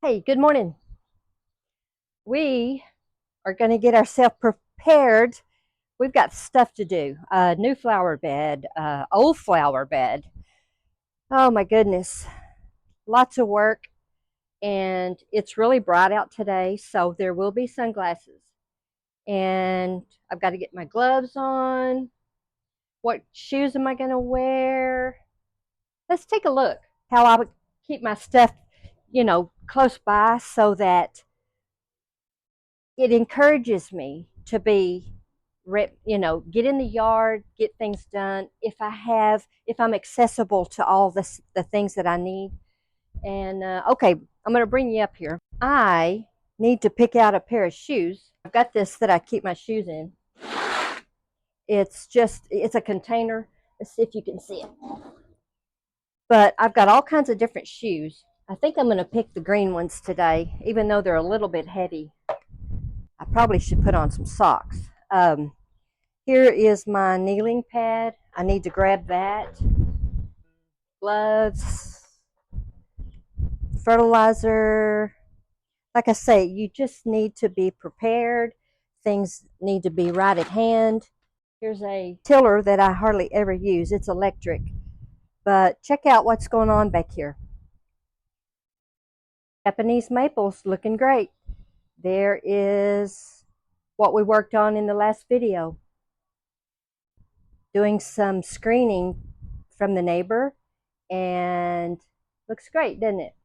Hey, good morning. We are going to get ourselves prepared. We've got stuff to do. New flower bed, old flower bed. Oh my goodness. Lots of work, and it's really bright out today, so there will be sunglasses. And I've got to get my gloves on. What shoes am I going to wear? Let's take a look how I would keep my stuff, close by so that it encourages me to be, get in the yard, get things done. If I'm accessible to all the things that I need. And okay, I'm going to bring you up here. I need to pick out a pair of shoes. I've got this that I keep my shoes in. It's a container. Let's see if you can see it. But I've got all kinds of different shoes. I think I'm going to pick the green ones today, even though they're a little bit heavy. I probably should put on some socks. Here is my kneeling pad. I need to grab that. Gloves, fertilizer. Like I say, you just need to be prepared. Things need to be right at hand. Here's a tiller that I hardly ever use. It's electric. But check out what's going on back here. Japanese maples looking great. There is what we worked on in the last video. Doing some screening from the neighbor, and looks great, doesn't it?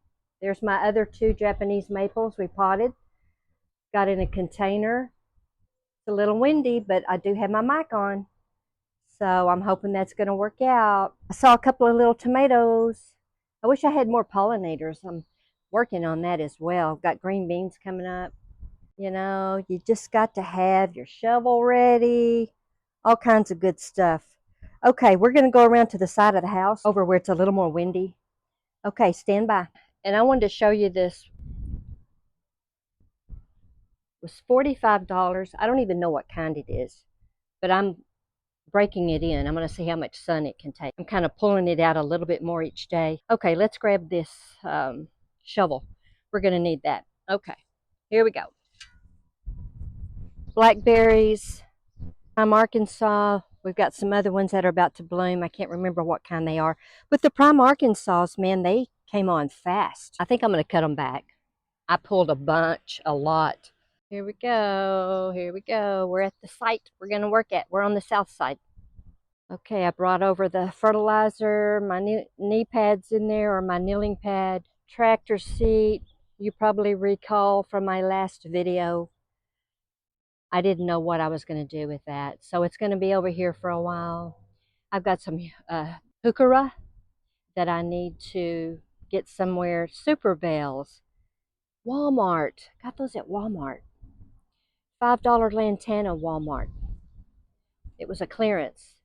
There's my other two Japanese maples we potted. Got in a container. It's a little windy, but I do have my mic on, so I'm hoping that's going to work out. I saw a couple of little tomatoes. I wish I had more pollinators. I'm working on that as well. Got green beans coming up. You just got to have your shovel ready. All kinds of good stuff. Okay, we're going to go around to the side of the house, over where it's a little more windy. Okay, stand by. And I wanted to show you this. It was $45. I don't even know what kind it is, but I'm breaking it in. I'm going to see how much sun it can take. I'm kind of pulling it out a little bit more each day. Okay, let's grab this shovel. We're going to need that. Okay, here we go. Blackberries. Prime Arkansas. We've got some other ones that are about to bloom. I can't remember what kind they are. But the Prime Arkansas, man, they came on fast. I think I'm going to cut them back. I pulled a lot. Here we go. Here we go. We're at the site we're going to work at. We're on the south side. Okay, I brought over the fertilizer, my knee pads in there, or my kneeling pad, tractor seat. You probably recall from my last video, I didn't know what I was going to do with that. So it's going to be over here for a while. I've got some heuchera that I need to get somewhere. Superbells. Walmart. Got those at Walmart. $5 lantana Walmart. It was a clearance.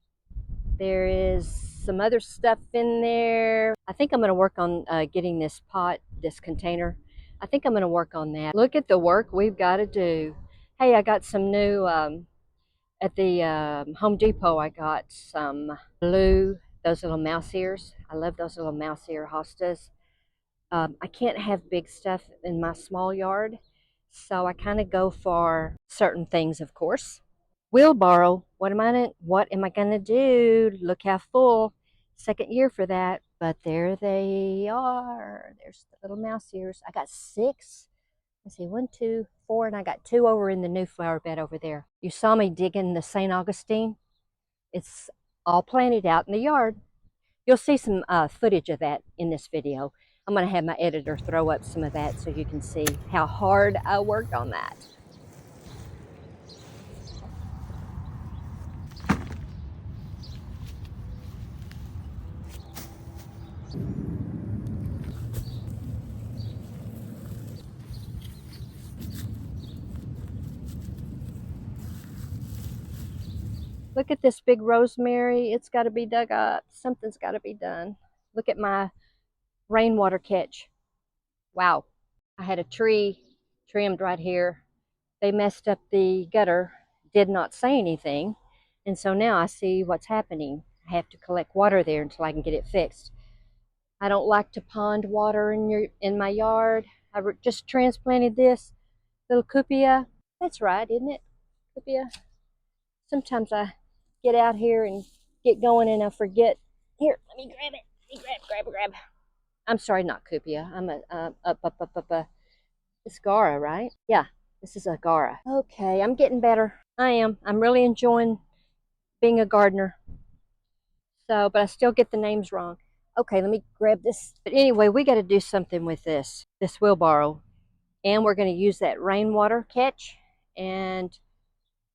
There is some other stuff in there. I think I'm going to work on getting this container. I think I'm going to work on that. Look at the work we've got to do. Hey, I got some new, at the Home Depot, I got some those little mouse ears. I love those little mouse ear hostas. I can't have big stuff in my small yard, so I kind of go for certain things, of course. Wheelbarrow, what am I going to do? Look how full. Second year for that, but there they are. There's the little mouse ears. I got 6. Let's see, 1, 2, 4, and I got 2 over in the new flower bed over there. You saw me digging the St. Augustine. It's all planted out in the yard. You'll see some footage of that in this video. I'm going to have my editor throw up some of that so you can see how hard I worked on that. Look at this big rosemary. It's got to be dug up. Something's got to be done. Look at my rainwater catch. Wow. I had a tree trimmed right here. They messed up the gutter, did not say anything. And so now I see what's happening. I have to collect water there until I can get it fixed. I don't like to pond water in my yard. I just transplanted this little cupia. That's right, isn't it? Cupia. Sometimes I get out here and get going and I forget. Here, let me grab it. Let me grab. I'm sorry, not cupia. I'm a it's Gara, right? Yeah, this is a Gara. Okay, I'm getting better. I am. I'm really enjoying being a gardener. So, but I still get the names wrong. Okay, let me grab this. But anyway, we got to do something with this wheelbarrow. And we're going to use that rainwater catch. And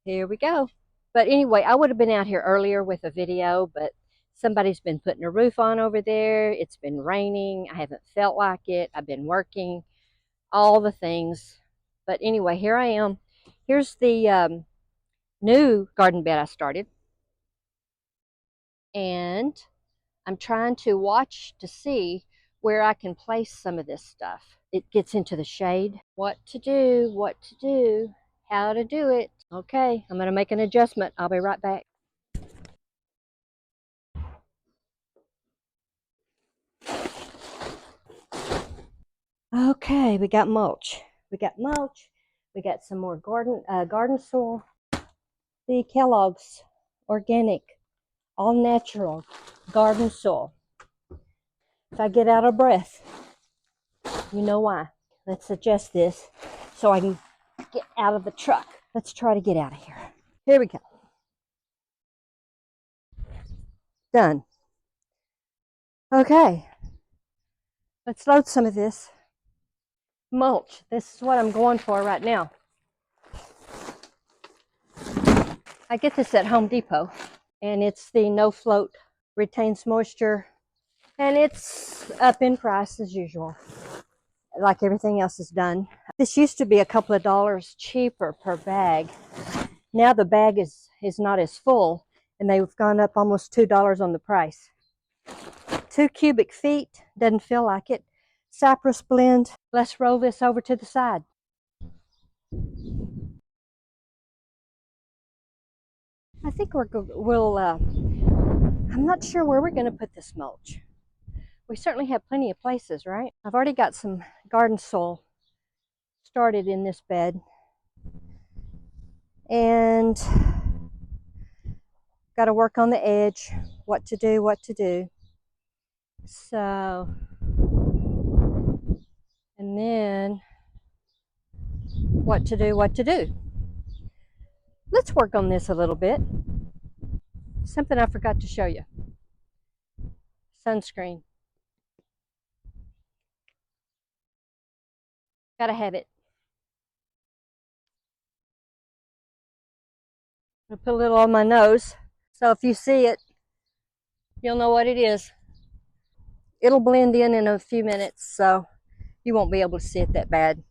here we go. But anyway, I would have been out here earlier with a video, but somebody's been putting a roof on over there. It's been raining. I haven't felt like it. I've been working, all the things. But anyway, here I am. Here's the new garden bed I started. And I'm trying to watch to see where I can place some of this stuff. It gets into the shade. What to do, how to do it. Okay, I'm going to make an adjustment. I'll be right back. Okay, we got mulch. We got some more garden soil. The Kellogg's organic, all natural garden soil. If I get out of breath, you know why. Let's adjust this so I can get out of the truck. Let's try to get out of here. Here we go. Done. Okay. Let's load some of this mulch. This is what I'm going for right now. I get this at Home Depot, and it's the no float, retains moisture, and it's up in price as usual, like everything else is done. This used to be a couple of dollars cheaper per bag. Now the bag is not as full, and they've gone up almost $2 on the price. 2 cubic feet, doesn't feel like it. Cypress blend. Let's roll this over to the side. I think I'm not sure where we're going to put this mulch. We certainly have plenty of places, right? I've already got some garden soil started in this bed. And got to work on the edge, what to do. So, and then what to do. Let's work on this a little bit. Something I forgot to show you. Sunscreen. Gotta have it. I'll put a little on my nose. So if you see it, you'll know what it is. It'll blend in a few minutes, so you won't be able to see it that bad.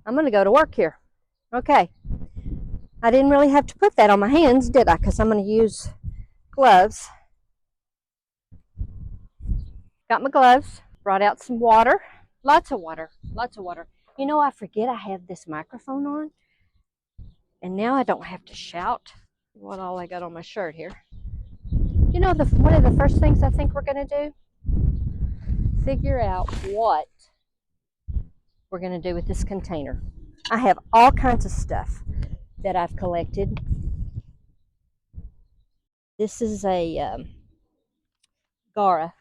I'm gonna go to work here. Okay. I didn't really have to put that on my hands, did I? Because I'm gonna use gloves. Got my gloves, brought out some water. Lots of water. You know, I forget I have this microphone on, and now I don't have to shout. What all I got on my shirt here. You know, one of the first things I think we're going to do, figure out what we're going to do with this container. I have all kinds of stuff that I've collected. This is a Gara.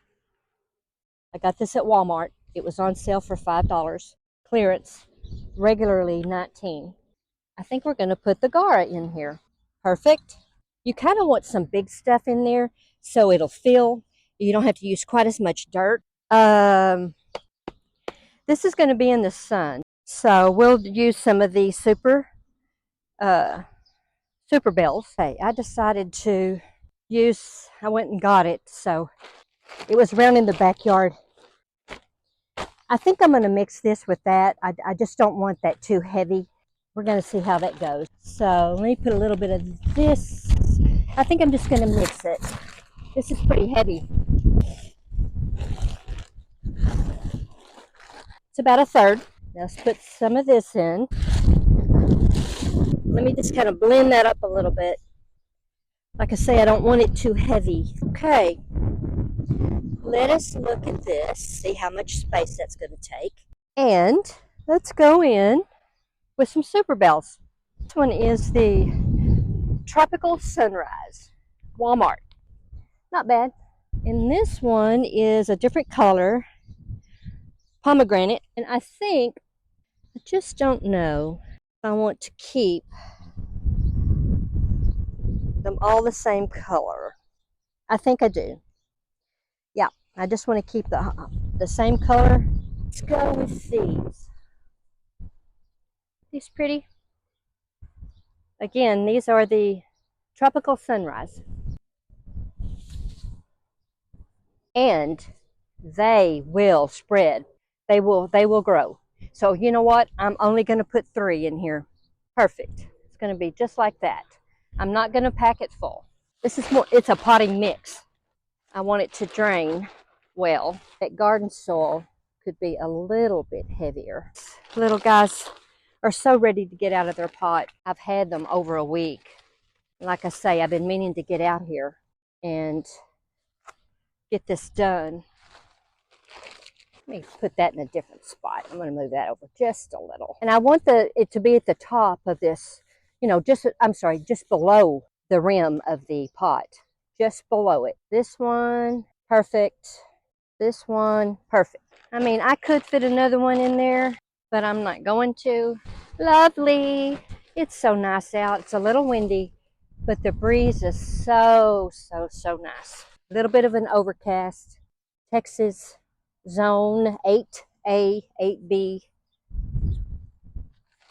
I got this at Walmart. It was on sale for $5. Clearance, regularly $19. I think we're going to put the Gara in here. Perfect. You kind of want some big stuff in there so it'll fill. You don't have to use quite as much dirt. This is going to be in the sun, so we'll use some of the Superbells. Hey, I decided to use, I went and got it, so it was around in the backyard. I think I'm going to mix this with that. I just don't want that too heavy. We're going to see how that goes. So let me put a little bit of this. I think I'm just going to mix it. This is pretty heavy. It's about a third. Now let's put some of this in. Let me just kind of blend that up a little bit. Like I say, I don't want it too heavy. Okay. Let us look at this, see how much space that's going to take. And let's go in with some Superbells. This one is the Tropical Sunrise, Walmart. Not bad. And this one is a different color, pomegranate. And I just don't know if I want to keep them all the same color. I think I do. Yeah, I just want to keep the same color. Let's go with these. These pretty. Again, these are the Tropical Sunrise. And they will spread. They will grow. So you know what? I'm only going to put 3 in here. Perfect. It's going to be just like that. I'm not going to pack it full. This is more, it's a potting mix. I want it to drain well. That garden soil could be a little bit heavier. Little guys are so ready to get out of their pot. I've had them over a week. Like I say, I've been meaning to get out here and get this done. Let me put that in a different spot. I'm going to move that over just a little. And I want it to be at the top of this, just below the rim of the pot. Just below it. This one, perfect. This one, perfect. I mean, I could fit another one in there, but I'm not going to. Lovely. It's so nice out. It's a little windy, but the breeze is so, so, so nice. A little bit of an overcast. Texas zone 8A, 8B.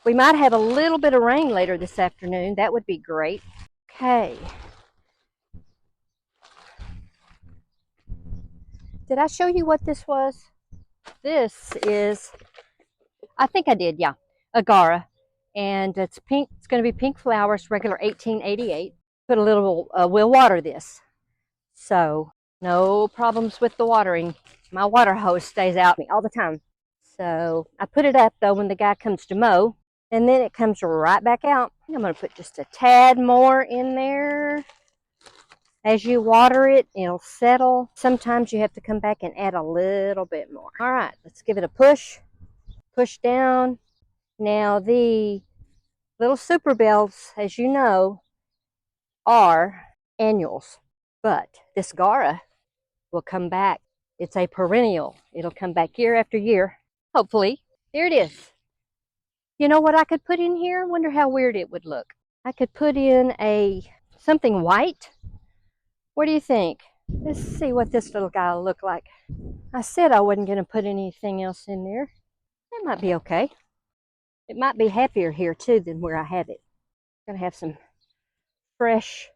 We might have a little bit of rain later this afternoon. That would be great. Okay. Did I show you what this was? This is, I think I did, yeah, Agara. And it's pink. It's going to be pink flowers, regular $18.88. Put a little, we'll water this. So no problems with the watering. My water hose stays out all the time. So I put it up though when the guy comes to mow, and then it comes right back out. I'm going to put just a tad more in there. As you water it, it'll settle. Sometimes you have to come back and add a little bit more. All right, let's give it a push. Push down. Now the little Superbells, as you know, are annuals. But this Gara will come back. It's a perennial. It'll come back year after year. Hopefully. There it is. You know what I could put in here? I wonder how weird it would look. I could put in something white. What do you think? Let's see what this little guy will look like. I said I wasn't going to put anything else in there. That might be okay. It might be happier here too than where I have it. I'm going to have some fresh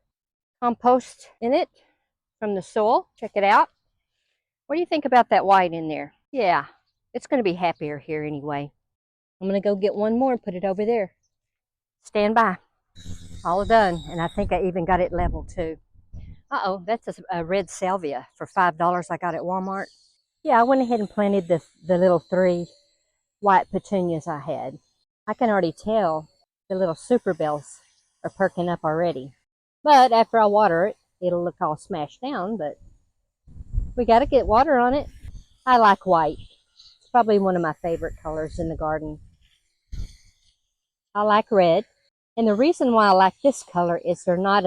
compost in it from the soil. Check it out. What do you think about that white in there? Yeah, it's going to be happier here anyway. I'm going to go get one more and put it over there. Stand by. All done. And I think I even got it level too. Uh-oh, that's a red salvia for $5 I got at Walmart. Yeah, I went ahead and planted the little 3 white petunias I had. I can already tell the little Superbells are perking up already. But after I water it, it'll look all smashed down, but we got to get water on it. I like white. It's probably one of my favorite colors in the garden. I like red. And the reason why I like this color is they're not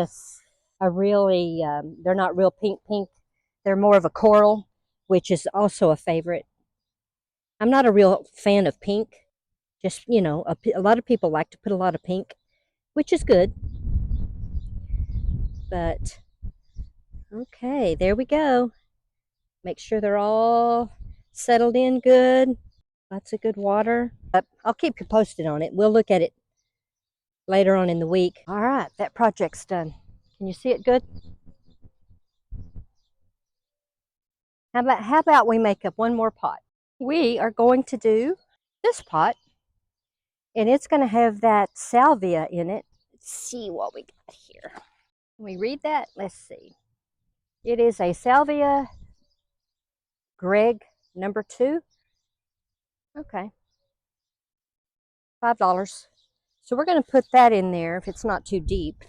they're not real pink. They're more of a coral, which is also a favorite. I'm not a real fan of pink. Just, a lot of people like to put a lot of pink, which is good. But, okay, there we go. Make sure they're all settled in good. Lots of good water. I'll keep you posted on it. We'll look at it later on in the week. All right, that project's done. Can you see it good? How about we make up one more pot? We are going to do this pot, and it's going to have that salvia in it. Let's see what we got here. Can we read that? Let's see. It is a salvia Greg number 2. Okay. $5. So we're going to put that in there if it's not too deep.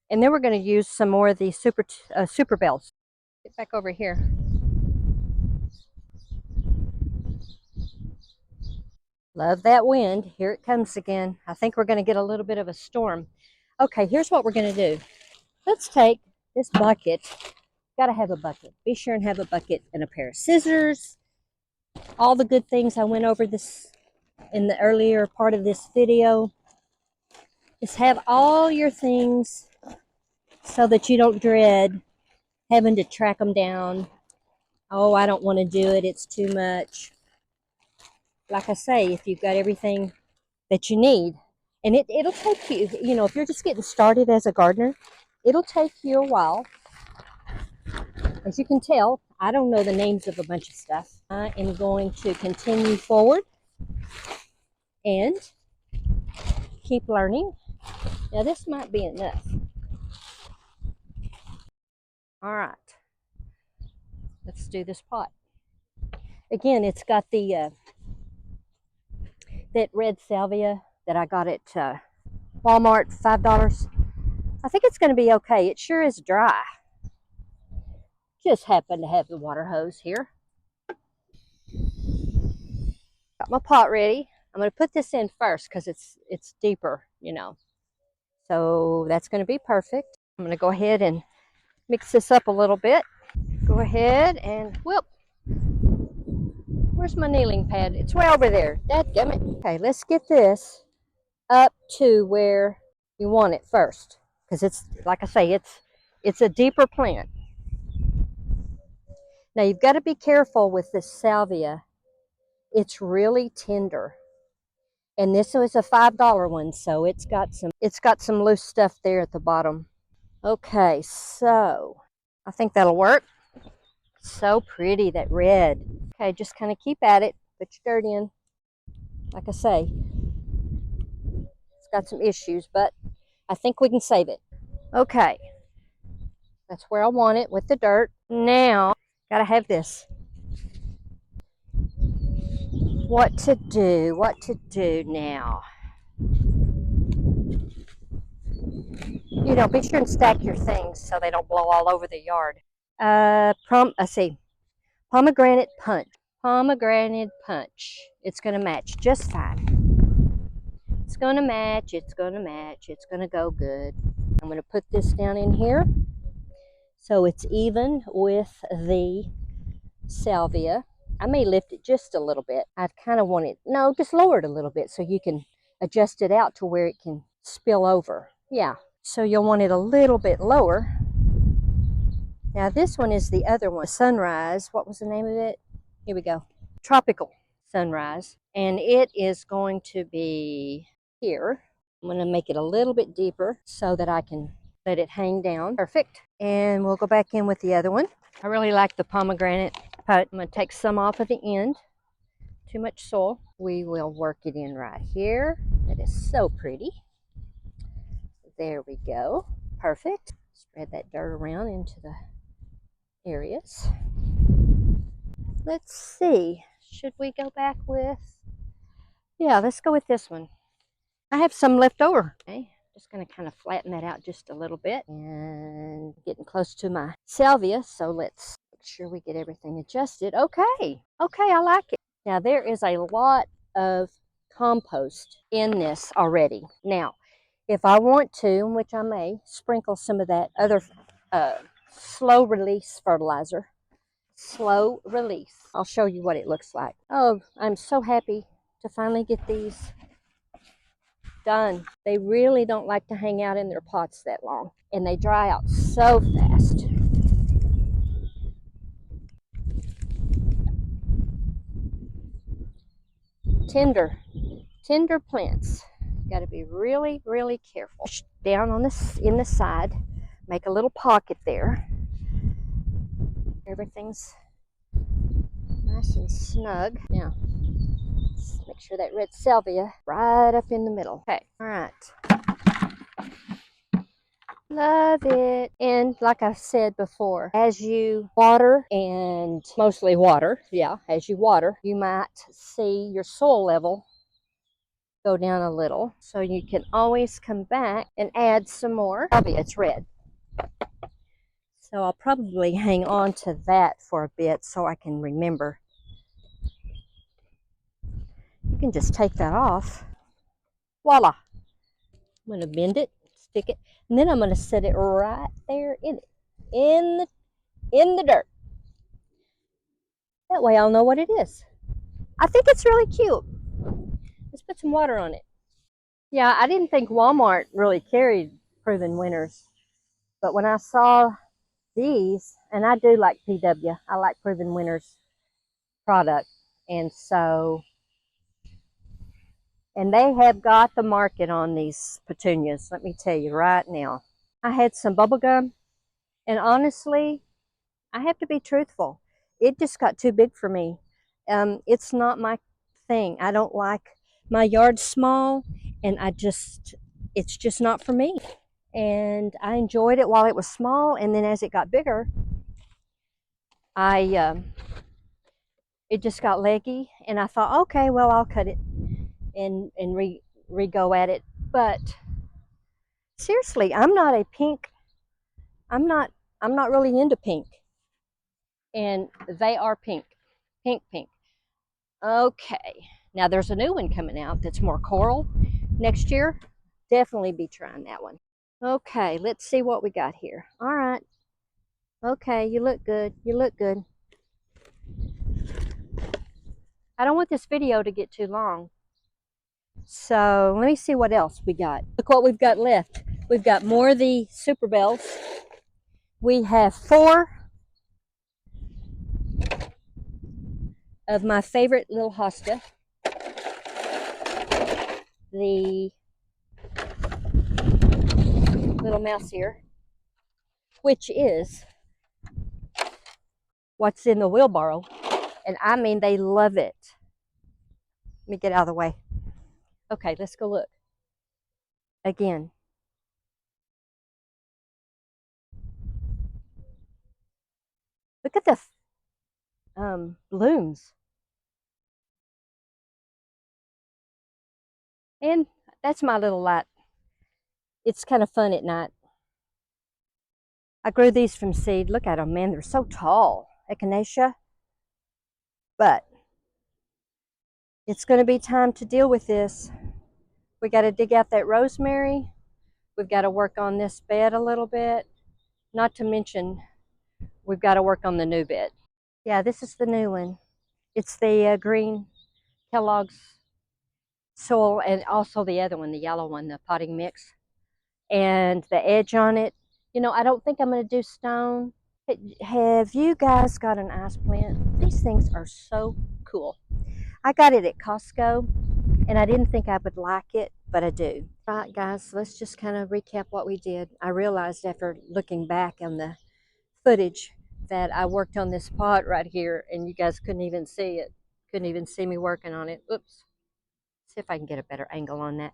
And then we're going to use some more of the Superbells. Get back over here. Love that wind. Here it comes again. I think we're going to get a little bit of a storm. Okay, here's what we're going to do. Let's take this bucket. Got to have a bucket. Be sure and have a bucket and a pair of scissors. All the good things I went over this in the earlier part of this video. Just have all your things so that you don't dread having to track them down. Oh, I don't want to do it. It's too much. Like I say, if you've got everything that you need, and it'll take you, you know, if you're just getting started as a gardener, it'll take you a while. As you can tell, I don't know the names of a bunch of stuff. I am going to continue forward and keep learning. Now this might be enough. All right, let's do this pot. Again, it's got the that red salvia that I got at Walmart, $5. I think it's going to be okay. It sure is dry. Just happen to have the water hose here. Got my pot ready. I'm going to put this in first because it's deeper, you know. So that's going to be perfect. I'm going to go ahead and mix this up a little bit. Go ahead and whoop. Where's my kneeling pad? It's way over there. Dadgummit. Okay, let's get this up to where you want it first, because it's, like I say, it's a deeper plant. Now you've got to be careful with this salvia. It's really tender, and this was a $5 one, so it's got some loose stuff there at the bottom. Okay, so I think that'll work. So pretty, that red. Okay, just kind of keep at it. Put your dirt in. Like I say, it's got some issues, but I think we can save it. Okay, that's where I want it with the dirt. Now, gotta have this. What to do now. You know, be sure and stack your things so they don't blow all over the yard. Let's see, pomegranate punch. Pomegranate punch. It's gonna match just fine. It's gonna match, it's gonna match, it's gonna go good. I'm gonna put this down in here so it's even with the salvia. I may lift it just a little bit. I kind of want it, no, just lower it a little bit so you can adjust it out to where it can spill over. Yeah, so you'll want it a little bit lower. Now this one is the other one, Sunrise. What was the name of it? Here we go. Tropical Sunrise. And it is going to be here. I'm going to make it a little bit deeper so that I can let it hang down. Perfect. And we'll go back in with the other one. I really like the pomegranate pot. I'm going to take some off at the end. Too much soil. We will work it in right here. That is so pretty. There we go. Perfect. Spread that dirt around into the areas. Let's see. Should we go back with... Yeah, let's go with this one. I have some left over. Okay, just going to kind of flatten that out just a little bit. And getting close to my salvia, so let's make sure we get everything adjusted. Okay, I like it. Now, there is a lot of compost in this already. Now, if I want to, which I may, sprinkle some of that other slow release fertilizer. Slow release. I'll show you what it looks like. Oh, I'm so happy to finally get these done. They really don't like to hang out in their pots that long, and they dry out so fast. Tender plants. Got to be really, really careful. Down on this in the side, make a little pocket there. Everything's nice and snug. Now, let's make sure that red salvia right up in the middle. Okay, all right. Love it. And like I said before, as you water, and mostly water, yeah, as you water, you might see your soil level go down a little. So you can always come back and add some more. Salvia, it's red. So I'll probably hang on to that for a bit so I can remember. You can just take that off. Voila. I'm going to bend it, stick it, and then I'm going to set it right there in it, in the dirt. That way I'll know what it is. I think it's really cute. Let's put some water on it. Yeah, I didn't think Walmart really carried proven winners, but when I saw these, and I do like PW, I like proven winners product, and they have got the market on these petunias, let me tell you right now. I had some bubble gum, and honestly, I have to be truthful. It just got too big for me. It's not my thing. I don't like my yard small, and it's just not for me. And I enjoyed it while it was small, and then as it got bigger, it just got leggy, and I thought, okay, well, I'll cut it and re-go at it. But seriously, I'm not a pink. I'm not. I'm not really into pink, and they are pink, pink. Okay, now there's a new one coming out that's more coral next year. Definitely be trying that one. Okay, let's see what we got here. All right. Okay, you look good. You look good. I don't want this video to get too long. So let me see what else we got. Look what we've got left. We've got more of the Superbells. We have 4 of my favorite little hosta. The little mouse ear, which is what's in the wheelbarrow. And I mean, they love it. Let me get out of the way. Okay, let's go look. Again. Look at the blooms. And that's my little light. It's kind of fun at night. I grew these from seed. Look at them, man. They're so tall. Echinacea. But it's going to be time to deal with this. We got to dig out that rosemary. We've got to work on this bed a little bit. Not to mention, we've got to work on the new bed. Yeah, this is the new one. It's the green Kellogg's soil, and also the other one, the yellow one, the potting mix. And the edge on it, you know, I don't think I'm going to do stone. Have you guys got an ice plant? These things are so cool. I got it at Costco, and I didn't think I would like it, but I do. Right, guys, let's just kind of recap what we did. I realized after looking back on the footage that I worked on this pot right here, and you guys couldn't even see it. Couldn't even see me working on it. Oops. See if I can get a better angle on that.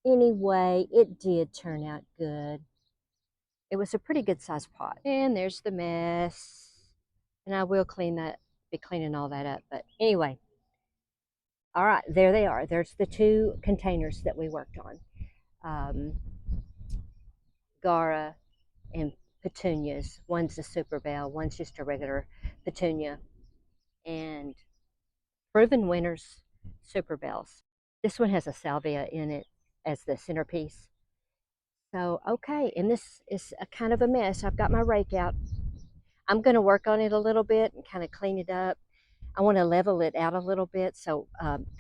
Anyway, it did turn out good. It was a pretty good sized pot. And there's the mess. And I will be cleaning all that up. But anyway, all right, there they are. There's the 2 containers that we worked on. Gara and petunias. One's a Superbell, one's just a regular petunia. And proven winners, Superbells. This one has a salvia in it as the centerpiece. So, okay, and this is a kind of a mess. I've got my rake out. I'm going to work on it a little bit and kind of clean it up. I want to level it out a little bit so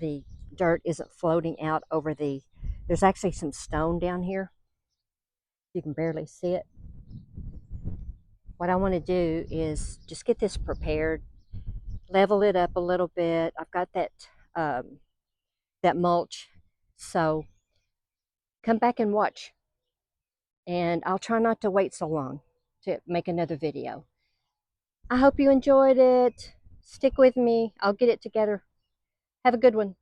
the dirt isn't floating out over there's actually some stone down here. You can barely see it. What I want to do is just get this prepared, level it up a little bit. I've got that mulch, so come back and watch. And I'll try not to wait so long to make another video. I hope you enjoyed it. Stick with me. I'll get it together. Have a good one.